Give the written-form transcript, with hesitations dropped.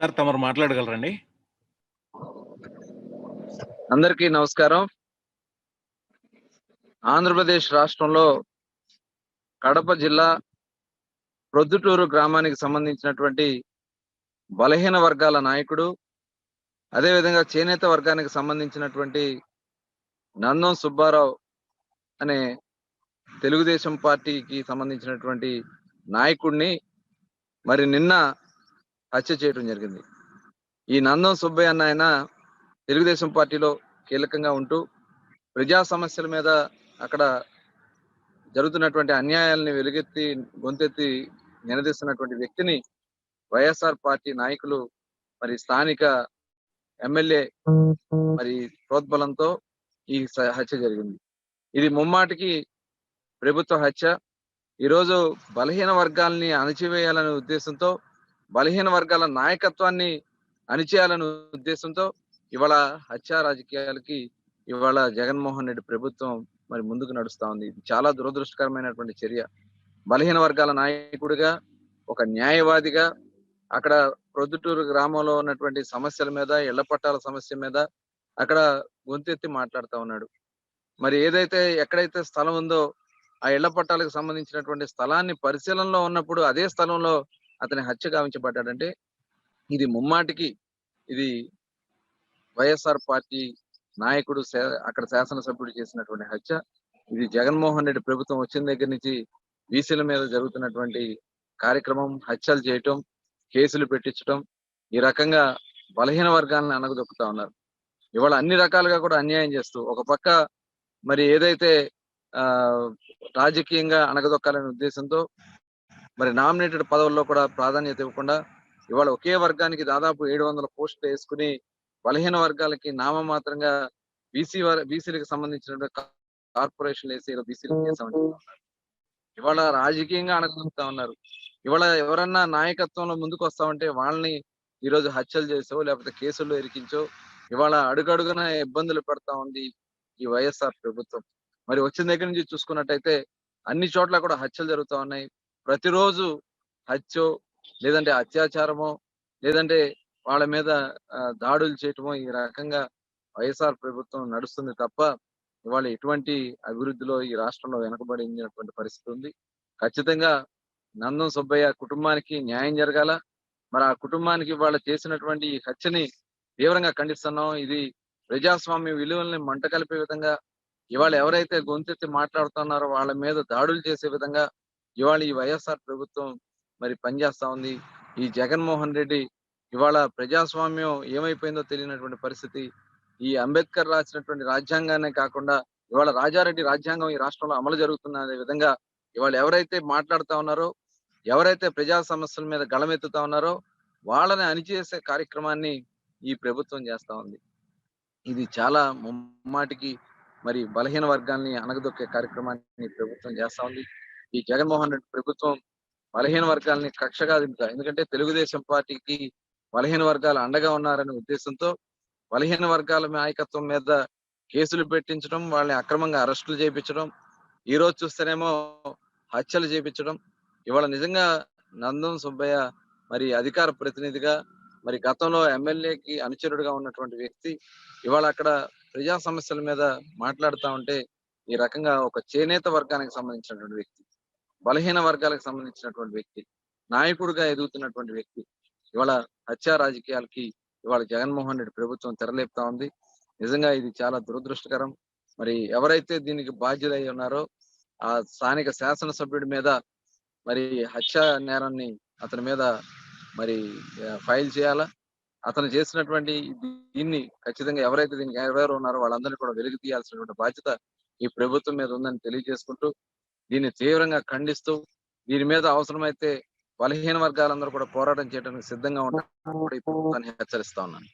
Sir తమరు మాట్లాడగలరండి? అందరికీ నమస్కారం. ఆంధ్రప్రదేశ్ రాష్ట్రంలో కడప జిల్లా ప్రొద్దుటూరు గ్రామానికి సంబంధించినటువంటి బలహీన వర్గాల నాయకుడు, అదేవిధంగా చేనేత వర్గానికి సంబంధించినటువంటి నందం సుబ్బారావు అనే తెలుగుదేశం పార్టీకి సంబంధించినటువంటి నాయకుడిని మరి నిన్న హత్య చేయడం జరిగింది. ఈ నందం సుబ్బయ్య అన్న ఆయన తెలుగుదేశం పార్టీలో కీలకంగా ఉంటూ ప్రజా సమస్యల మీద అక్కడ జరుగుతున్నటువంటి అన్యాయాలని వెలుగెత్తి గొంతెత్తి నిలదీస్తున్నటువంటి వ్యక్తిని వైఎస్ఆర్ పార్టీ నాయకులు మరి స్థానిక ఎమ్మెల్యే మరి ప్రోద్బలంతో ఈ హత్య జరిగింది. ఇది ముమ్మాటికి ప్రభుత్వ హత్య. ఈరోజు బలహీన వర్గాల్ని అణచివేయాలనే ఉద్దేశంతో, బలహీన వర్గాల నాయకత్వాన్ని అణిచేయాలనే ఉద్దేశంతో ఇవాళ హత్యా రాజకీయాలకి ఇవాళ జగన్మోహన్ రెడ్డి ప్రభుత్వం మరి ముందుకు నడుస్తా ఉంది. ఇది చాలా దురదృష్టకరమైనటువంటి చర్య. బలహీన వర్గాల నాయకుడిగా, ఒక న్యాయవాదిగా అక్కడ ప్రొద్దుటూరు గ్రామంలో ఉన్నటువంటి సమస్యల మీద, ఇళ్ల పట్టాల సమస్య మీద అక్కడ గొంతెత్తి మాట్లాడుతూ ఉన్నాడు. మరి ఎక్కడైతే స్థలం ఉందో ఆ ఇళ్ల పట్టాలకు సంబంధించినటువంటి స్థలాన్ని పరిశీలనలో ఉన్నప్పుడు అదే స్థలంలో అతని హత్య గావించబడ్డాడంటే ఇది ముమ్మాటికి ఇది వైఎస్ఆర్ పార్టీ నాయకుడు అక్కడ శాసనసభ్యుడు చేసినటువంటి హత్య. ఇది జగన్మోహన్ రెడ్డి ప్రభుత్వం వచ్చిన దగ్గర నుంచి బీసీల మీద జరుగుతున్నటువంటి కార్యక్రమం, హత్యలు చేయటం, కేసులు పెట్టించడం, ఈ రకంగా బలహీన వర్గాలను అనగదొక్కుతా ఉన్నారు. ఇవాళ అన్ని రకాలుగా కూడా అన్యాయం చేస్తూ ఒక పక్క మరి ఏదైతే రాజకీయంగా అణగదొక్కాలనే ఉద్దేశంతో మరి నామినేటెడ్ పదవుల్లో కూడా ప్రాధాన్యత ఇవ్వకుండా ఇవాళ ఒకే వర్గానికి దాదాపు 700 పోస్టులు వేసుకుని బలహీన వర్గాలకి నామమాత్రంగా బీసీలకు సంబంధించిన కార్పొరేషన్లు వేసి బీసీలకు చేసామని ఇవాళ రాజకీయంగా అణగదొక్కుతా ఉన్నారు. ఇవాళ ఎవరన్నా నాయకత్వంలో ముందుకు వస్తామంటే వాళ్ళని ఈరోజు హత్యలు చేసో లేకపోతే కేసుల్లో ఇరికించో ఇవాళ అడుగడుగున ఇబ్బందులు పెడతా ఉంది ఈ వైఎస్ఆర్ ప్రభుత్వం. మరి వచ్చిన దగ్గర నుంచి చూసుకున్నట్టయితే అన్ని చోట్ల కూడా హత్యలు జరుగుతూ ఉన్నాయి. ప్రతిరోజు హత్యో లేదంటే అత్యాచారమో లేదంటే వాళ్ళ మీద దాడులు చేయటమో ఈ రకంగా వైఎస్ఆర్ ప్రభుత్వం నడుస్తుంది తప్ప ఇవాళ ఎటువంటి అభివృద్ధిలో ఈ రాష్ట్రంలో వెనకబడినటువంటి పరిస్థితి ఉంది. ఖచ్చితంగా నందం సుబ్బయ్య కుటుంబానికి న్యాయం జరగాల. మరి ఆ కుటుంబానికి ఇవాళ చేసినటువంటి ఈ హత్యని తీవ్రంగా ఖండిస్తున్నాం. ఇది ప్రజాస్వామ్య విలువల్ని మంట కలిపే విధంగా ఇవాళ ఎవరైతే గొంతెత్తి మాట్లాడుతున్నారో వాళ్ళ మీద దాడులు చేసే విధంగా ఇవాళ ఈ వైఎస్ఆర్ ప్రభుత్వం మరి పనిచేస్తా ఉంది. ఈ జగన్మోహన్ రెడ్డి ఇవాళ ప్రజాస్వామ్యం ఏమైపోయిందో తెలియనటువంటి పరిస్థితి. ఈ అంబేద్కర్ రాసినటువంటి రాజ్యాంగాన్నే కాకుండా ఇవాళ రాజారెడ్డి రాజ్యాంగం ఈ రాష్ట్రంలో అమలు జరుగుతున్న విధంగా ఇవాళ ఎవరైతే మాట్లాడుతా ఉన్నారో, ఎవరైతే ప్రజా సమస్యల మీద గళమెత్తుతా ఉన్నారో వాళ్ళని అణిచేసే కార్యక్రమాన్ని ఈ ప్రభుత్వం చేస్తా ఉంది. ఇది చాలా ముమ్మాటికి మరి బలహీన వర్గాల్ని అణగదొక్కే కార్యక్రమాన్ని ప్రభుత్వం చేస్తా ఉంది. ఈ జగన్మోహన్ రెడ్డి ప్రభుత్వం బలహీన వర్గాల్ని కక్షగా దింపుతా, ఎందుకంటే తెలుగుదేశం పార్టీకి బలహీన వర్గాలు అండగా ఉన్నారనే ఉద్దేశంతో బలహీన వర్గాల నాయకత్వం మీద కేసులు పెట్టించడం, వాళ్ళని అక్రమంగా అరెస్టులు చేయించడం, ఈ రోజు చూస్తేనేమో హత్యలు చేయించడం. ఇవాళ నిజంగా నందం సుబ్బయ్య మరి అధికార ప్రతినిధిగా మరి గతంలో ఎమ్మెల్యేకి అనుచరుడుగా ఉన్నటువంటి వ్యక్తి ఇవాళ అక్కడ ప్రజా సమస్యల మీద మాట్లాడుతూ ఉంటే ఈ రకంగా ఒక చేనేత వర్గానికి సంబంధించినటువంటి వ్యక్తి, బలహీన వర్గాలకు సంబంధించినటువంటి వ్యక్తి, నాయకుడిగా ఎదుగుతున్నటువంటి వ్యక్తి ఇవాళ హత్యా రాజకీయాలకి ఇవాళ జగన్మోహన్ రెడ్డి ప్రభుత్వం తెరలేపుతా ఉంది. నిజంగా ఇది చాలా దురదృష్టకరం. మరి ఎవరైతే దీనికి బాధ్యులై ఉన్నారో ఆ స్థానిక శాసనసభ్యుడి మీద మరి హత్యా నేరాన్ని అతని మీద మరి ఫైల్ చేయాలా. అతను చేసినటువంటి దీన్ని ఖచ్చితంగా ఎవరైతే దీనికి ఎవరెవరు ఉన్నారో వాళ్ళందరినీ కూడా వెలికి తీయాల్సినటువంటి బాధ్యత ఈ ప్రభుత్వం మీద ఉందని తెలియజేసుకుంటూ దీన్ని తీవ్రంగా ఖండిస్తూ దీని మీద అవసరమైతే బలహీన వర్గాలందరూ కూడా పోరాటం చేయడానికి సిద్ధంగా ఉంటారని కూడా ఈ ప్రభుత్వాన్ని హెచ్చరిస్తా ఉన్నాను.